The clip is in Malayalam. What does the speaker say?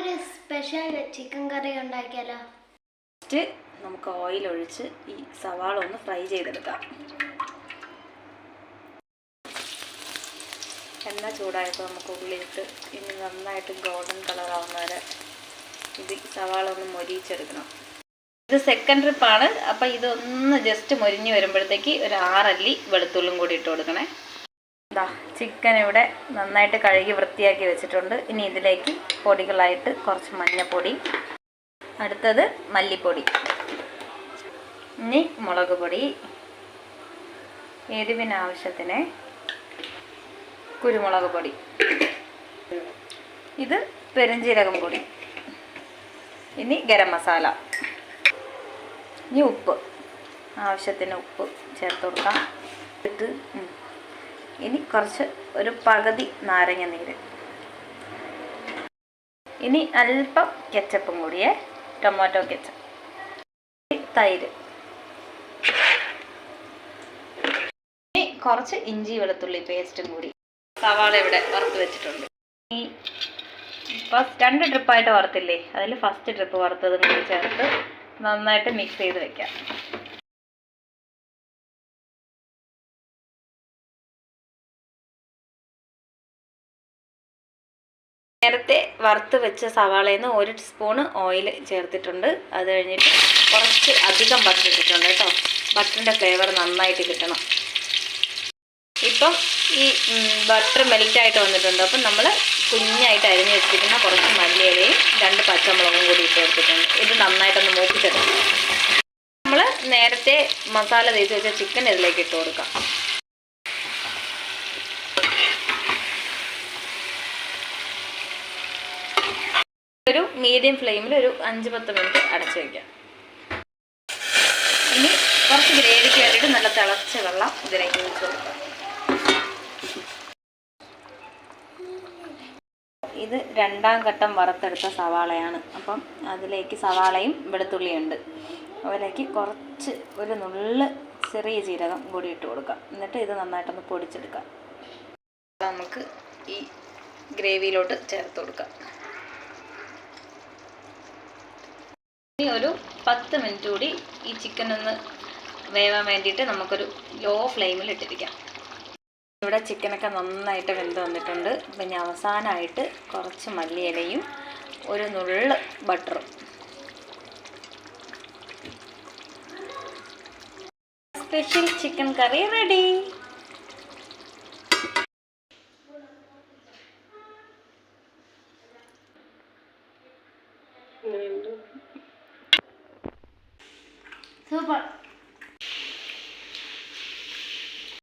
നമുക്കൊരു സ്പെഷ്യൽ ചിക്കൻ കറി ഉണ്ടാക്കിയാലോ? ഫസ്റ്റ് നമുക്ക് ഓയിൽ ഒഴിച്ച് ഈ സവാള ഒന്ന് ഫ്രൈ ചെയ്തെടുക്കാം. എണ്ണ ചൂടായപ്പോൾ നമുക്ക് ഉള്ളിയിട്ട് ഇനി നന്നായിട്ട് ഗോൾഡൻ കളറാവുന്ന വരെ ഇത് സവാള ഒന്ന് മൊരിയിച്ചെടുക്കണം. ഇത് സെക്കൻഡ് ട്രിപ്പാണ്. അപ്പം ഇതൊന്ന് ജസ്റ്റ് മൊരിഞ്ഞ് വരുമ്പോഴത്തേക്ക് ഒരു 6 അല്ലി വെളുത്തുള്ളും കൂടി ഇട്ട് കൊടുക്കണേ. ഇതാ ചിക്കൻ ഇവിടെ നന്നായിട്ട് കഴുകി വൃത്തിയാക്കി വെച്ചിട്ടുണ്ട്. ഇനി ഇതിലേക്ക് പൊടികളായിട്ട് കുറച്ച് മഞ്ഞൾപ്പൊടി, അടുത്തത് മല്ലിപ്പൊടി, ഇനി മുളക് പൊടി, എരിവിന് ആവശ്യത്തിന് കുരുമുളക് പൊടി, ഇത് പെരുംജീരകം പൊടി, ഇനി ഗരം മസാല, ഇനി ഉപ്പ്, ആവശ്യത്തിന് ഉപ്പ് ചേർത്ത് കൊടുക്കാം. ഇനി കുറച്ച് ഒരു പകുതി നാരങ്ങ നീര്, ഇനി അല്പം കെച്ചപ്പും കൂടിയേ, ടൊമാറ്റോ കെച്ചപ്പ്, തൈര്, ഇനി കുറച്ച് ഇഞ്ചി വെളുത്തുള്ളി പേസ്റ്റും കൂടി. സവാള ഇവിടെ വറുത്ത് വെച്ചിട്ടുണ്ട്. ഈ ഫസ്റ്റ് 2 ട്രിപ്പായിട്ട് വറുത്തില്ലേ, അതിൽ ഫസ്റ്റ് ട്രിപ്പ് വറുത്തതും കൂടി ചേർത്ത് നന്നായിട്ട് മിക്സ് ചെയ്ത് വെക്കാം. നേരത്തെ വറുത്ത് വെച്ച സവാളയിൽ നിന്ന് 1 സ്പൂണ് ഓയിൽ ചേർത്തിട്ടുണ്ട്. അത് കഴിഞ്ഞിട്ട് കുറച്ച് അധികം ബട്ടർ ഇട്ടിട്ടുണ്ട് കേട്ടോ. ബട്ടറിൻ്റെ ഫ്ലേവർ നന്നായിട്ട് കിട്ടണം. ഇപ്പം ഈ ബട്ടർ മെൽറ്റായിട്ട് വന്നിട്ടുണ്ട്. അപ്പം നമ്മൾ കുഞ്ഞായിട്ട് അരിഞ്ഞ് വെച്ചിരിക്കുന്ന കുറച്ച് മല്ലിയിലയും 2 പച്ചമുളകും കൂടി ഇട്ട് എടുത്തിട്ടുണ്ട്. ഇത് നന്നായിട്ടൊന്ന് മൂപ്പിച്ചെടുക്കാം. നമ്മൾ നേരത്തെ മസാല തേച്ച് വെച്ച ചിക്കൻ ഇതിലേക്ക് ഇട്ട് കൊടുക്കാം. ഒരു മീഡിയം ഫ്ലെയിമിൽ ഒരു 5-10 മിനിറ്റ് അടച്ചു വയ്ക്കാം. ഇനി കുറച്ച് ഗ്രേവിക്ക് വേണ്ടിയിട്ട് നല്ല തിളച്ച വെള്ളം ഇതിലേക്ക് ഒഴിച്ച് കൊടുക്കാം. ഇത് 2ാം ഘട്ടം വറുത്തെടുത്ത സവാളയാണ്. അപ്പം അതിലേക്ക് സവാളയും വെളുത്തുള്ളിയുണ്ട്. അതിലേക്ക് കുറച്ച് ഒരു നുള്ള് ചെറിയ ജീരകം കൂടി ഇട്ട് കൊടുക്കാം. എന്നിട്ട് ഇത് നന്നായിട്ടൊന്ന് പൊടിച്ചെടുക്കാം. നമുക്ക് ഈ ഗ്രേവിയിലോട്ട് ചേർത്ത് കൊടുക്കാം. ഇനി ഒരു 10 മിനിറ്റ് കൂടി ഈ ചിക്കൻ ഒന്ന് വേവാൻ വേണ്ടിയിട്ട് നമുക്കൊരു ലോ ഫ്ലെയിമിൽ ഇട്ടിരിക്കാം. ഇവിടെ ചിക്കനൊക്കെ നന്നായിട്ട് വെന്ത് വന്നിട്ടുണ്ട്. പിന്നെ അവസാനമായിട്ട് കുറച്ച് മല്ലിയിലയും ഒരു നുള്ള് ബട്ടറും. സ്പെഷ്യൽ ചിക്കൻ കറി റെഡി. സൂപ്പർ.